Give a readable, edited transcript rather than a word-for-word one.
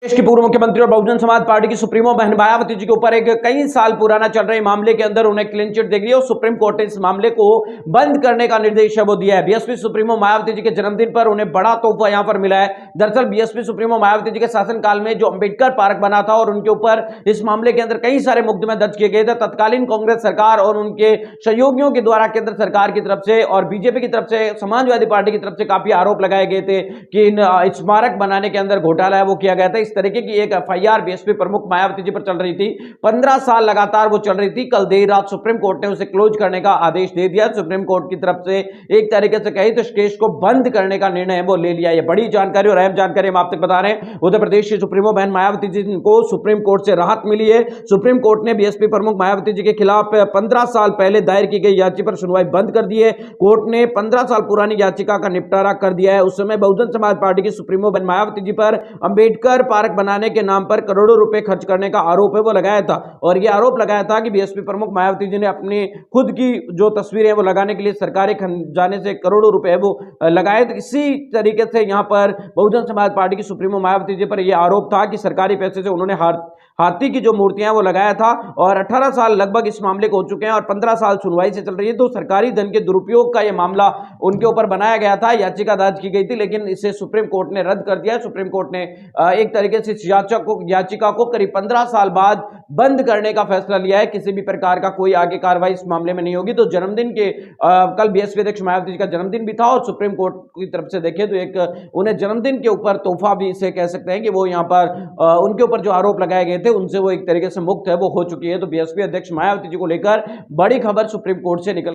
देश की पूर्व मुख्यमंत्री और बहुजन समाज पार्टी की सुप्रीमो बहन मायावती जी के ऊपर एक कई साल पुराना चल रहे मामले के अंदर उन्हें क्लीन चिट दे गई और सुप्रीम कोर्ट ने इस मामले को बंद करने का निर्देश है वो दिया है। बीएसपी सुप्रीमो मायावती जी के जन्मदिन पर उन्हें बड़ा तोहफा यहां पर मिला है। दरअसल बीएसपी सुप्रीमो मायावती जी के शासनकाल में जो अंबेडकर पार्क बना था और उनके ऊपर इस मामले के अंदर कई सारे मुकदमे दर्ज किए गए थे। तत्कालीन कांग्रेस सरकार और उनके सहयोगियों के द्वारा केंद्र सरकार की तरफ से और बीजेपी की तरफ से, समाजवादी पार्टी की तरफ से काफी आरोप लगाए गए थे कि स्मारक बनाने के अंदर घोटाला है वो किया गया था। इस तरीके की एक एफआईआर बीएसपी प्रमुख मायावती जी पर चल रही थी। 15 साल लगातार वो चल रही थी। कल देर रात सुप्रीम कोर्ट ने उसे क्लोज करने का आदेश दे दिया। सुप्रीम कोर्ट की तरफ से एक तरीके से कही तो इस केस को बंद करने का निर्णय वो ले लिया। ये बड़ी जानकारी और अहम जानकारी हम आप तक बता रहे हैं। उत्तर प्रदेश की सुप्रीमो बहन मायावती जी को सुप्रीम कोर्ट से राहत मिली है। सुप्रीम कोर्ट ने बीएसपी प्रमुख मायावती जी के खिलाफ 15 साल पहले दायर की गई याचिका पर सुनवाई बंद कर दी है। कोर्ट ने 15 साल पुरानी याचिका का निपटारा कर दिया है। उस समय बहुजन समाज पार्टी की सुप्रीमो बहन मायावती जी पर अंबेडकर पार्क बनाने के नाम पर करोड़ों रुपए खर्च करने का आरोप है वो लगाया था और ये आरोप लगाया था कि बीएसपी प्रमुख मायावती जी ने अपनी खुद की जो तस्वीरें वो लगाने के लिए सरकारी खजाने से करोड़ों रुपए वो लगाए। तो इसी तरीके से यहां पर बहुजन समाज पार्टी की सुप्रीमो मायावती जी पर यह आरोप था कि सरकारी पैसे से उन्होंने हाथी की जो मूर्तियां वो लगाया था और 18 साल लगभग इस मामले को हो चुके हैं और 15 साल सुनवाई से चल रही है। तो सरकारी धन के दुरुपयोग का यह मामला उनके ऊपर बनाया गया था, याचिका दर्ज की गई थी, लेकिन इसे सुप्रीम कोर्ट ने रद्द कर दिया। सुप्रीम कोर्ट ने एक तरीके से याचिका को करीब 15 साल बाद बंद करने का फैसला लिया है। किसी भी प्रकार का कोई आगे कार्रवाई इस मामले में नहीं होगी। तो जन्मदिन के कल बीएसपी अध्यक्ष मायावती जी का जन्मदिन भी था और सुप्रीम कोर्ट की तरफ से देखें तो एक उन्हें जन्मदिन के ऊपर तोहफा भी इसे कह सकते हैं कि वो यहां पर उनके ऊपर जो आरोप लगाए गए थे उनसे वो एक तरीके से मुक्त है वो हो चुकी है। तो बीएसपी अध्यक्ष मायावती जी को लेकर बड़ी खबर सुप्रीम कोर्ट से निकल